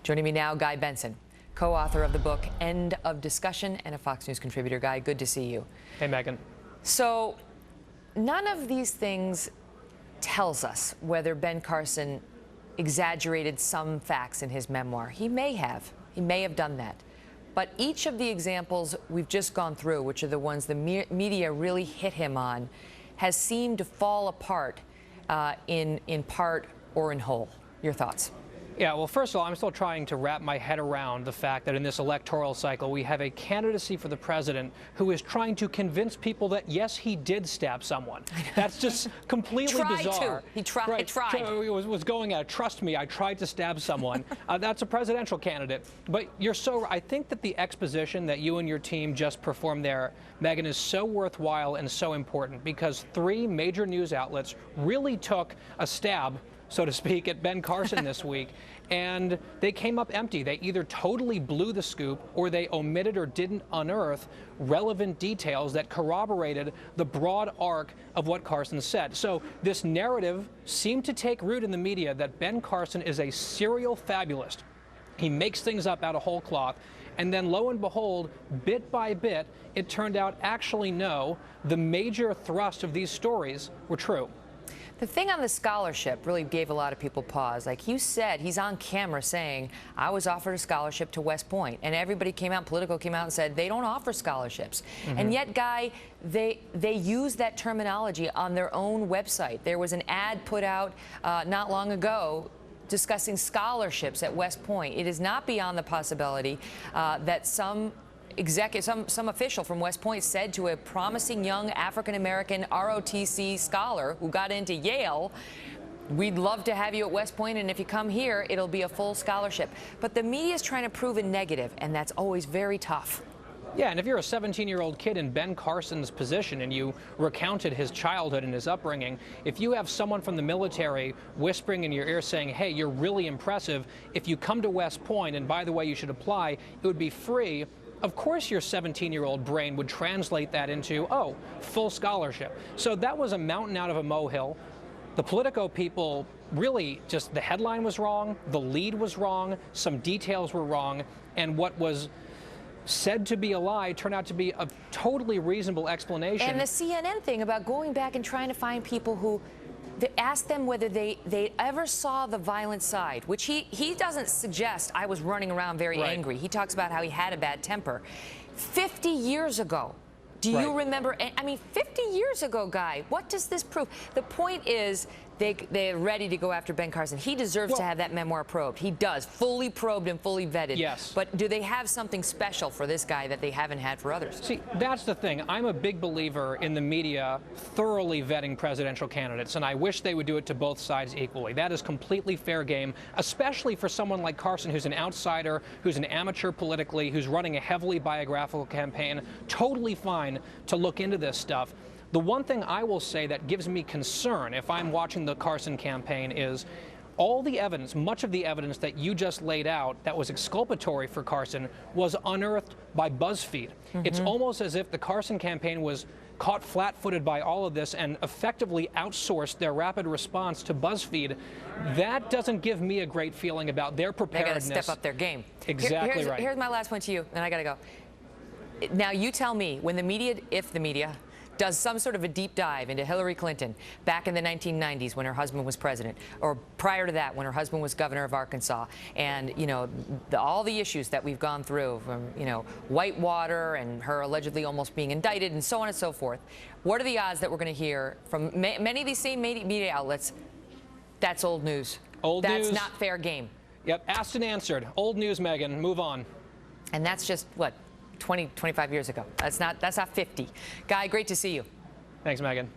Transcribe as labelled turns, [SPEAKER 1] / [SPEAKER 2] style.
[SPEAKER 1] Joining me now, Guy Benson, co-author of the book End of Discussion and a Fox News contributor. Guy, good to see you.
[SPEAKER 2] Hey, Megan.
[SPEAKER 1] So none of these things tells us whether Ben Carson exaggerated some facts in his memoir. He may have. He may have done that. But each of the examples we've just gone through, which are the ones the media really hit him on, has seemed to fall apart in part or in whole. Your thoughts?
[SPEAKER 2] Yeah, well, first of all, I'm still trying to wrap my head around the fact that in this electoral cycle, we have a candidacy for the president who is trying to convince people that, yes, he did stab someone. That's just completely bizarre.
[SPEAKER 1] He tried.
[SPEAKER 2] Right. He was going at, trust me, I tried to stab someone. That's a presidential candidate. But I think that the exposition that you and your team just performed there, Megan, is so worthwhile and so important because 3 major news outlets really took a stab, so to speak, at Ben Carson this week, and they came up empty. They either totally blew the scoop or they omitted or didn't unearth relevant details that corroborated the broad arc of what Carson said. So this narrative seemed to take root in the media that Ben Carson is a serial fabulist. He makes things up out of whole cloth. And then lo and behold, bit by bit, it turned out actually no, the major thrust of these stories were true.
[SPEAKER 1] The thing on the scholarship really gave a lot of people pause. Like you said, he's on camera saying, I was offered a scholarship to West Point. And everybody came out, Politico came out and said, they don't offer scholarships. And yet, Guy, they use that terminology on their own website. There was an ad put out not long ago discussing scholarships at West Point. It is not beyond the possibility that some official from West Point said to a promising young African-American ROTC scholar who got into Yale, we'd love to have you at West Point, and if you come here, it'll be a full scholarship. But the media is trying to prove a negative, and that's always very tough.
[SPEAKER 2] Yeah, and if you're a 17-year-old kid in Ben Carson's position and you recounted his childhood and his upbringing, if you have someone from the military whispering in your ear saying, hey, you're really impressive, if you come to West Point, and by the way, you should apply, it would be free, of course your 17-year-old brain would translate that into, oh, full scholarship. So that was a mountain out of a molehill. The Politico people really just, the headline was wrong, the lead was wrong, some details were wrong, and what was said to be a lie turned out to be a totally reasonable explanation.
[SPEAKER 1] And the CNN thing about going back and trying to find people who ask them whether they ever saw the violent side, which he doesn't suggest I was running around very angry. He talks about how he had a bad temper. 50 years ago, do you remember? I mean, 50 years ago, Guy, what does this prove? The point is they're ready to go after Ben Carson. He deserves to have that memoir probed. He does, fully probed and fully vetted.
[SPEAKER 2] Yes.
[SPEAKER 1] But do they have something special for this guy that they haven't had for others?
[SPEAKER 2] See, that's the thing. I'm a big believer in the media thoroughly vetting presidential candidates, and I wish they would do it to both sides equally. That is completely fair game, especially for someone like Carson, who's an outsider, who's an amateur politically, who's running a heavily biographical campaign. Totally fine to look into this stuff. The one thing I will say that gives me concern if I'm watching the Carson campaign is all the evidence, much of the evidence that you just laid out that was exculpatory for Carson was unearthed by BuzzFeed. It's almost as if the Carson campaign was caught flat-footed by all of this and effectively outsourced their rapid response to BuzzFeed. That doesn't give me a great feeling about their preparedness.
[SPEAKER 1] They got to step up their game.
[SPEAKER 2] Exactly right.
[SPEAKER 1] Here's my last point to you, and I got to go. Now, you tell me, when the media, if the media, does some sort of a deep dive into Hillary Clinton back in the 1990s when her husband was president, or prior to that when her husband was governor of Arkansas, and, you know, all the issues that we've gone through from, you know, Whitewater and her allegedly almost being indicted and so on and so forth, what are the odds that we're going to hear from many of these same media outlets, that's old news?
[SPEAKER 2] Old news.
[SPEAKER 1] That's not fair game.
[SPEAKER 2] Yep, asked and answered. Old news, Megan. Move on. And
[SPEAKER 1] that's just, what, 20, 25 years ago. That's not 50. Guy, great to see you.
[SPEAKER 2] Thanks, Megan.